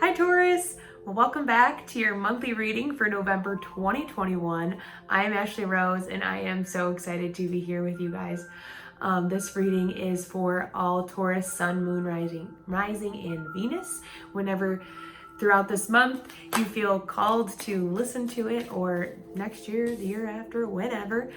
Hi Taurus! Well, welcome back to your monthly reading for November 2021. I'm Ashley Rose and I am so excited to be here with you guys. This reading is for all Taurus, Sun, Moon, rising, and Venus. Whenever throughout this month you feel called to listen to it, or next year, the year after, whenever,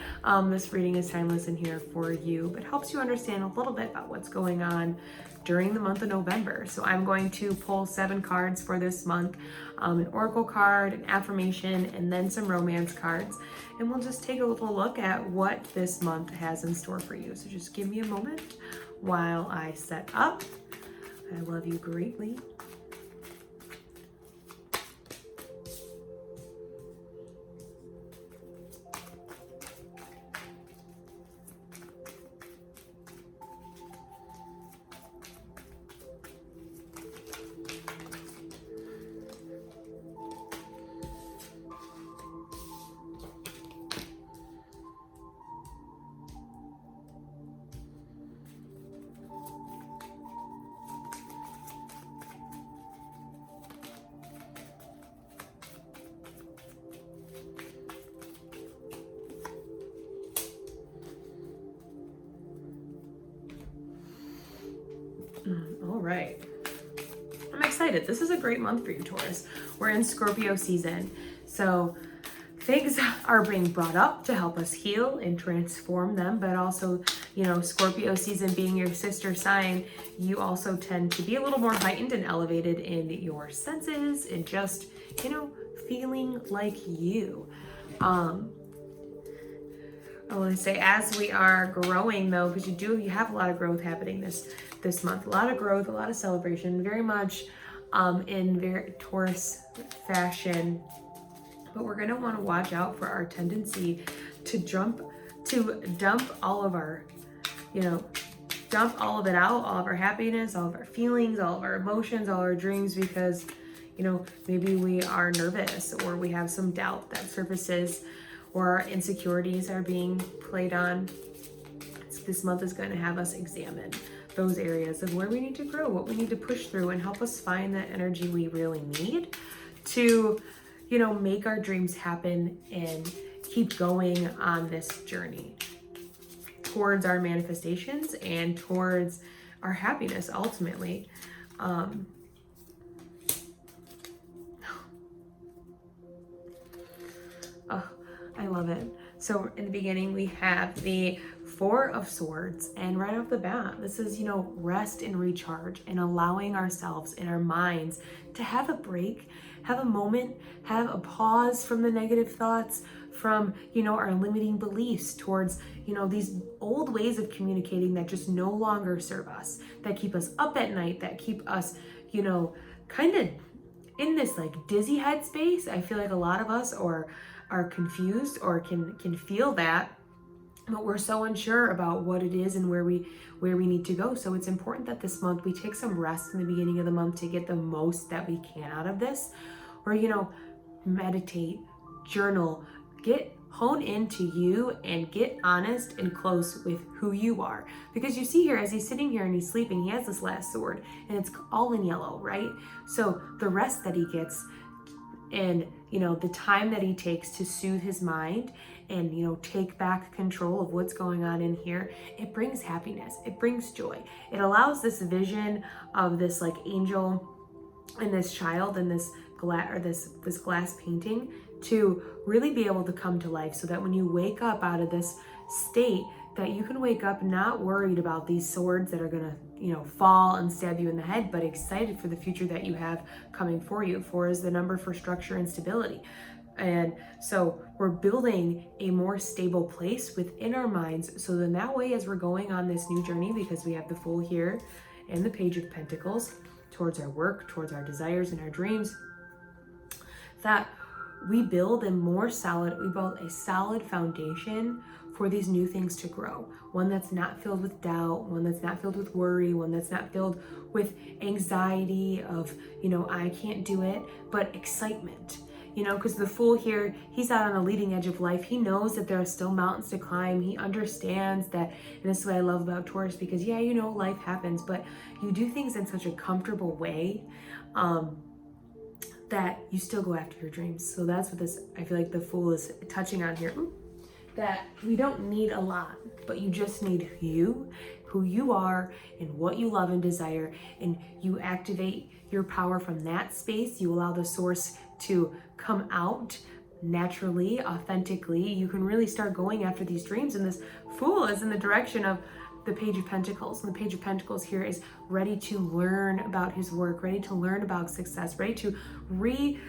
this reading is timeless and here for you, but helps you understand a little bit about what's going on during the month of November. So I'm going to pull 7 cards for this month, an oracle card, an affirmation, and then some romance cards. And we'll just take a little look at what this month has in store for you. So just give me a moment while I set up. I love you greatly. All right. I'm excited. This is a great month for you, Taurus. We're in Scorpio season. So things are being brought up to help us heal and transform them, but also, Scorpio season being your sister sign, you also tend to be a little more heightened and elevated in your senses and just, feeling like you. I want to say, as we are growing though, because you have a lot of growth happening this month, a lot of growth, a lot of celebration, very much in very Taurus fashion. But we're going to want to watch out for our tendency to dump all of our, dump all of it out, all of our happiness, all of our feelings, all of our emotions, all our dreams, because, maybe we are nervous or we have some doubt that surfaces, or our insecurities are being played on. This month is going to have us examine those areas of where we need to grow, what we need to push through, and help us find that energy we really need to, make our dreams happen and keep going on this journey towards our manifestations and towards our happiness ultimately. I love it. So in the beginning, we have the 4 of Swords, and right off the bat, this is, rest and recharge and allowing ourselves and our minds to have a break, have a moment, have a pause from the negative thoughts, from, our limiting beliefs towards, these old ways of communicating that just no longer serve us, that keep us up at night, that keep us, kind of in this like dizzy headspace. I feel like a lot of us are confused or can feel that, but we're so unsure about what it is and where we need to go. So it's important that this month we take some rest in the beginning of the month to get the most that we can out of this, or meditate, journal, hone into you and get honest and close with who you are. Because you see here, as he's sitting here and he's sleeping, he has this last sword and it's all in yellow, right? So the rest that he gets and the time that he takes to soothe his mind and take back control of what's going on in here, it brings happiness, it brings joy, it allows this vision of this like angel and this child and this glass painting to really be able to come to life, so that when you wake up out of this state, that you can wake up not worried about these swords that are gonna fall and stab you in the head, but excited for the future that you have coming for you. 4 is the number for structure and stability. And so we're building a more stable place within our minds, so then that way, as we're going on this new journey, because we have the Fool here and the Page of Pentacles towards our work, towards our desires and our dreams, that we build a solid foundation for these new things to grow. One that's not filled with doubt, one that's not filled with worry, one that's not filled with anxiety of, I can't do it, but excitement. Because the Fool here, he's out on the leading edge of life. He knows that there are still mountains to climb. He understands that, and this is what I love about Taurus, because life happens, but you do things in such a comfortable way. that you still go after your dreams. So that's what this, I feel like the Fool is touching on here. That we don't need a lot, but you just need you, who you are, and what you love and desire. And you activate your power from that space. You allow the source to come out naturally, authentically. You can really start going after these dreams. And this Fool is in the direction of the Page of Pentacles. And the Page of Pentacles here is ready to learn about his work, ready to learn about success, ready to redefine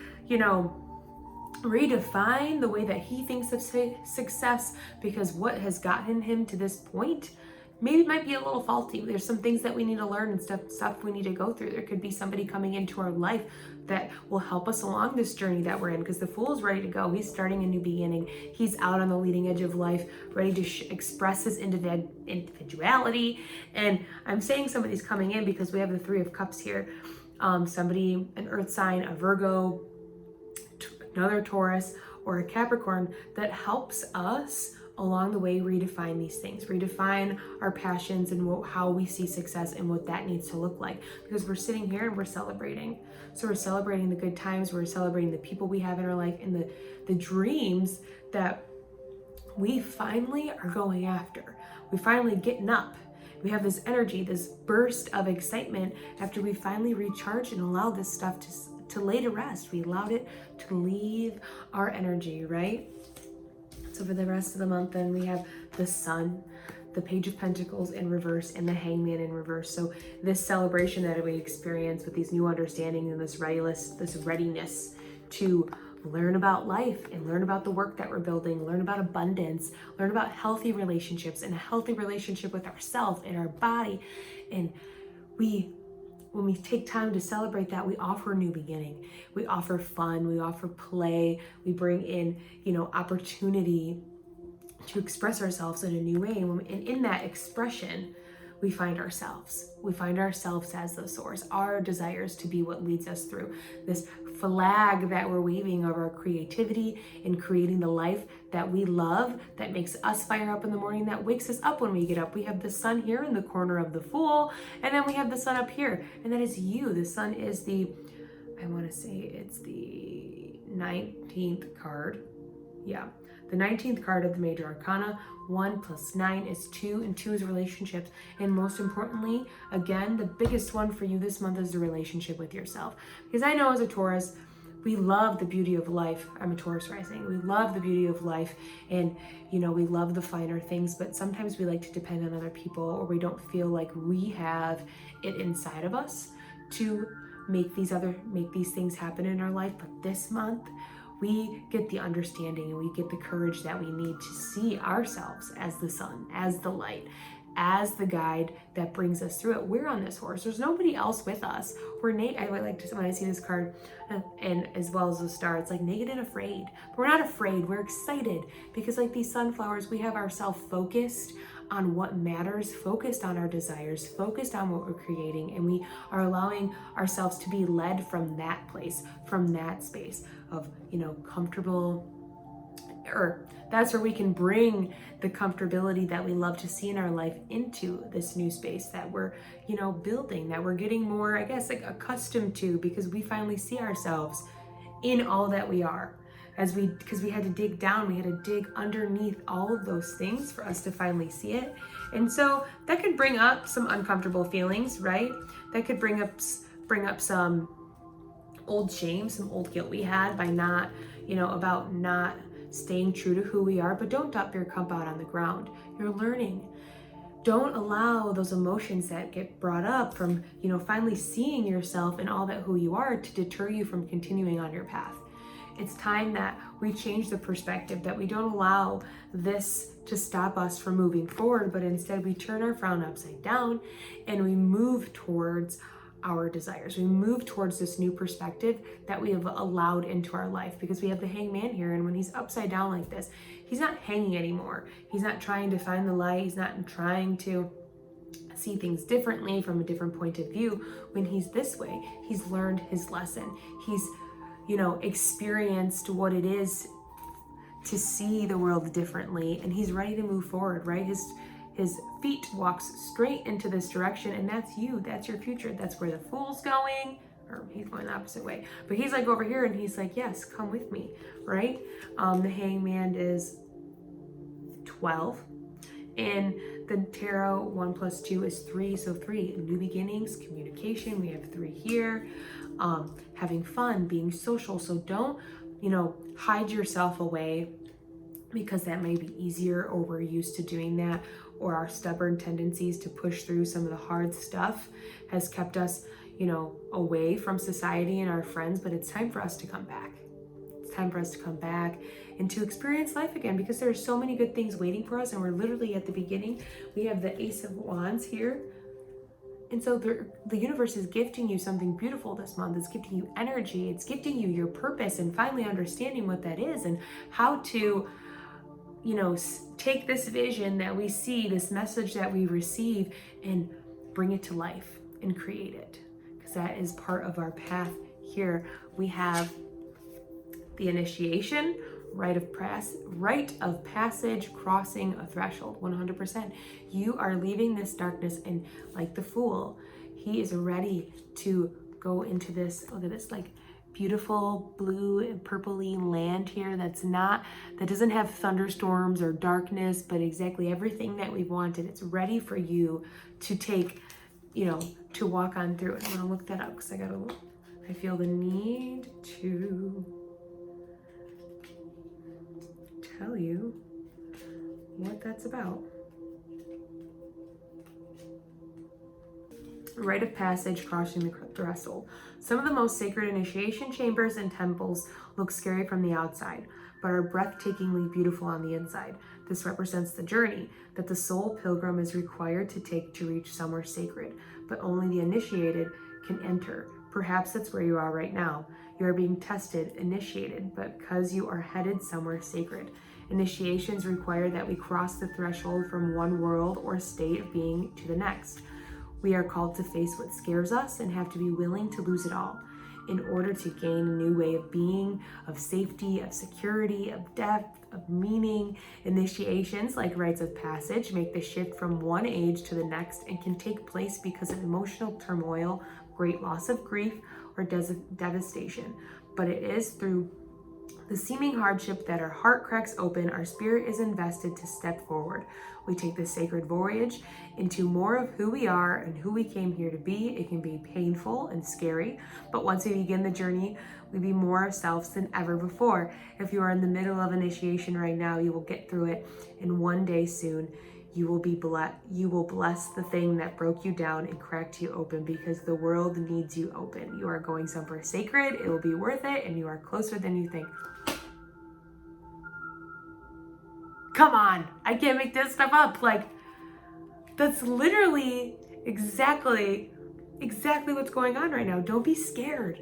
the way that he thinks of success, because what has gotten him to this point maybe might be a little faulty. There's some things that we need to learn and stuff we need to go through. There could be somebody coming into our life that will help us along this journey that we're in, because the Fool is ready to go. He's starting a new beginning. He's out on the leading edge of life, ready to express his individuality. And I'm saying somebody's coming in because we have the Three of Cups here. Somebody, an earth sign, a Virgo, another Taurus, or a Capricorn, that helps us along the way redefine these things, redefine our passions and how we see success and what that needs to look like. Because we're sitting here and we're celebrating. So we're celebrating the good times, we're celebrating the people we have in our life, and the dreams that we finally are going after. We finally getting up. We have this energy, this burst of excitement after we finally recharge and allow this stuff to lay to rest. We allowed it to leave our energy, right? So for the rest of the month, then we have the Sun, the Page of Pentacles in reverse, and the Hangman in reverse. So this celebration that we experience with these new understandings and this readiness to learn about life and learn about the work that we're building, learn about abundance, learn about healthy relationships and a healthy relationship with ourselves and our body. And when we take time to celebrate that, we offer a new beginning. We offer fun, we offer play, we bring in, opportunity to express ourselves in a new way. And in that expression, we find ourselves. We find ourselves as the source, our desires to be what leads us through this flag that we're waving of our creativity and creating the life that we love, that makes us fire up in the morning, that wakes us up when we get up. We have the Sun here in the corner of the Fool, and then we have the Sun up here, and that is you. The Sun is the 19th card. Yeah, the 19th card of the Major Arcana. 1 + 9 is 2, and 2 is relationships. And most importantly, again, the biggest one for you this month is the relationship with yourself. Because I know as a Taurus, we love the beauty of life. I'm a Taurus rising. We love the beauty of life, and we love the finer things, but sometimes we like to depend on other people, or we don't feel like we have it inside of us to make these things happen in our life. But this month, we get the understanding and we get the courage that we need to see ourselves as the sun, as the light, as the guide that brings us through it. We're on this horse. There's nobody else with us. I like to, when I see this card, and as well as the star, it's like naked and afraid. But we're not afraid. We're excited, because like these sunflowers, we have ourselves focused on what matters, focused on our desires, focused on what we're creating, and we are allowing ourselves to be led from that place, from that space of comfortable, or that's where we can bring the comfortability that we love to see in our life into this new space that we're building, that we're getting more, I guess, like accustomed to, because we finally see ourselves in all that we are. Because we had to dig down, we had to dig underneath all of those things for us to finally see it. And so that could bring up some uncomfortable feelings, right? That could bring up some old shame, some old guilt we had by not, about not staying true to who we are. But don't dump your cup out on the ground. You're learning. Don't allow those emotions that get brought up from, finally seeing yourself and all that who you are to deter you from continuing on your path. It's time that we change the perspective, that we don't allow this to stop us from moving forward, but instead we turn our frown upside down and we move towards our desires. We move towards this new perspective that we have allowed into our life, because we have the Hangman here, and when he's upside down like this, he's not hanging anymore. He's not trying to find the light. He's not trying to see things differently from a different point of view. When he's this way, he's learned his lesson. He's experienced what it is to see the world differently, and he's ready to move forward, right? His feet walks straight into this direction, and that's you. That's your future. That's where the Fool's going. or he's going the opposite way, but he's like over here and he's like, yes, come with me, right? The Hangman is 12. In the tarot, 1 + 2 is 3, so 3, new beginnings, communication. We have 3 here. Having fun, being social. So don't, hide yourself away, because that may be easier, or we're used to doing that, or our stubborn tendencies to push through some of the hard stuff has kept us, away from society and our friends. But it's time for us to come back. It's time for us to come back and to experience life again, because there's so many good things waiting for us, and we're literally at the beginning. We have the Ace of Wands here. And so the universe is gifting you something beautiful this month. It's gifting you energy. It's gifting you your purpose, and finally understanding what that is and how to, take this vision that we see, this message that we receive, and bring it to life and create it. Because that is part of our path here. We have the initiation, rite of passage, crossing a threshold, 100%. You are leaving this darkness, and like the Fool, he is ready to go into this, look at this, like beautiful blue and purpley land here that doesn't have thunderstorms or darkness, but exactly everything that we wanted. It's ready for you to take, to walk on through it. I'm gonna look that up because I feel the need to tell you what that's about. Rite of passage, crossing the threshold. Some of the most sacred initiation chambers and temples look scary from the outside, but are breathtakingly beautiful on the inside. This represents the journey that the soul pilgrim is required to take to reach somewhere sacred, but only the initiated can enter. Perhaps that's where you are right now. You are being tested, initiated, but because you are headed somewhere sacred. Initiations require that we cross the threshold from one world or state of being to the next. We are called to face what scares us and have to be willing to lose it all in order to gain a new way of being, of safety, of security, of depth, of meaning. Initiations, like rites of passage, make the shift from one age to the next and can take place because of emotional turmoil, great loss of grief, or devastation. But it is through the seeming hardship that our heart cracks open, our spirit is invested to step forward. We take this sacred voyage into more of who we are and who we came here to be. It can be painful and scary, but once we begin the journey, we be more ourselves than ever before. If you are in the middle of initiation right now, you will get through it, and one day soon, you will bless the thing that broke you down and cracked you open, because the world needs you open. You are going somewhere sacred. It will be worth it, and you are closer than you think. Come on, I can't make this stuff up. Like, that's literally exactly what's going on right now. Don't be scared.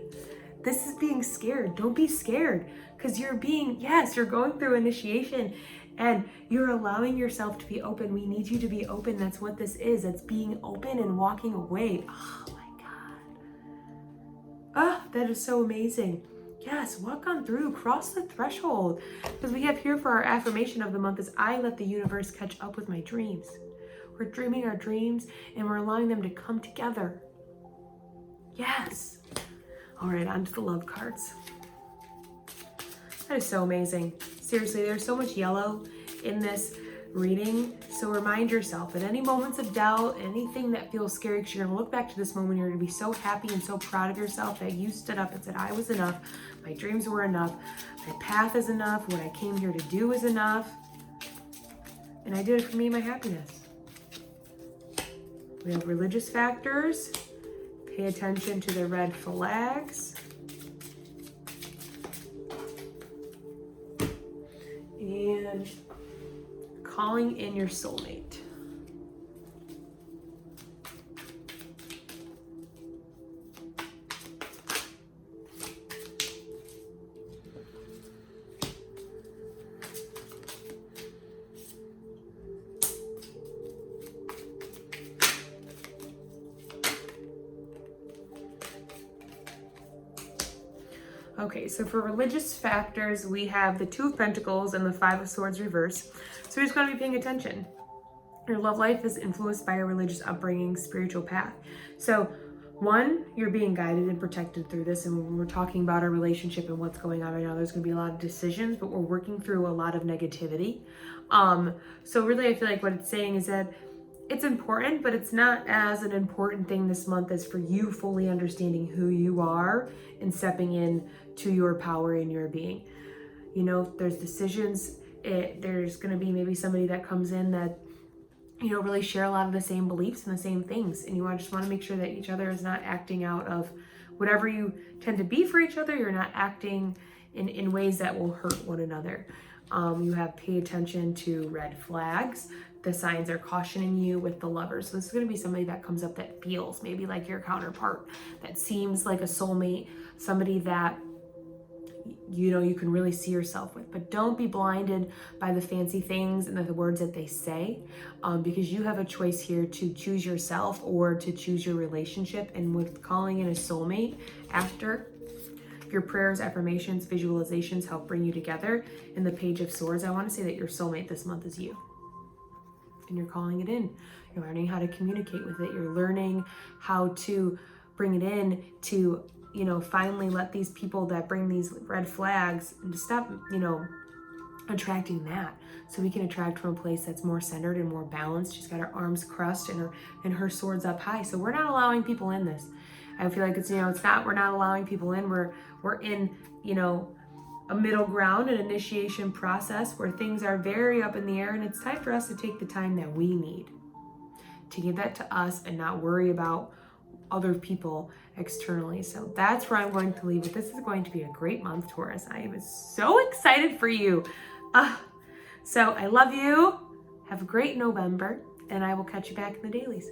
This is being scared. Don't be scared, because you're going through initiation and you're allowing yourself to be open. We need you to be open. That's what this is. It's being open and walking away. Oh my God. Oh, that is so amazing. Yes, walk on through, cross the threshold. Because we have here for our affirmation of the month is, I let the universe catch up with my dreams. We're dreaming our dreams and we're allowing them to come together. Yes. All right, on to the love cards. That is so amazing. Seriously, there's so much yellow in this reading. So remind yourself at any moments of doubt, anything that feels scary, because you're going to look back to this moment, you're going to be so happy and so proud of yourself that you stood up and said, I was enough. My dreams were enough. My path is enough. What I came here to do is enough. And I did it for me and my happiness. We have religious factors. Pay attention to the red flags. And calling in your soulmate. Okay, so for religious factors, we have the Two of Pentacles and the Five of Swords reverse. So we're just going to be paying attention. Your love life is influenced by your religious upbringing, spiritual path. So One, you're being guided and protected through this. And when we're talking about our relationship and what's going on right now, there's going to be a lot of decisions, but we're working through a lot of negativity. So really, I feel like what it's saying is that it's important, but it's not as an important thing this month as for you fully understanding who you are and stepping in to your power in your being. You know, there's decisions. There's going to be maybe somebody that comes in that, you know, really share a lot of the same beliefs and the same things. And you just want to make sure that each other is not acting out of whatever you tend to be for each other. You're not acting in ways that will hurt one another. You have pay attention to red flags. The signs are cautioning you with the Lovers. So this is going to be somebody that comes up that feels maybe like your counterpart, that seems like a soulmate, somebody that you know you can really see yourself with. But don't be blinded by the fancy things and the words that they say, because you have a choice here to choose yourself or to choose your relationship. And with calling in a soulmate after, your prayers, affirmations, visualizations help bring you together. In the Page of Swords, I want to say that your soulmate this month is you. And you're calling it in. You're learning how to communicate with it. You're learning how to bring it in to, you know, finally let these people that bring these red flags and to stop, you know, attracting that. So we can attract from a place that's more centered and more balanced. She's got her arms crossed and her swords up high. So we're not allowing people in this. I feel like it's, you know, it's not, we're not allowing people in. We're in, you know, a middle ground, an initiation process where things are very up in the air, and it's time for us to take the time that we need to give that to us and not worry about other people externally. So that's where I'm going to leave it. This is going to be a great month, Taurus. I am so excited for you. So I love you. Have a great November, and I will catch you back in the dailies.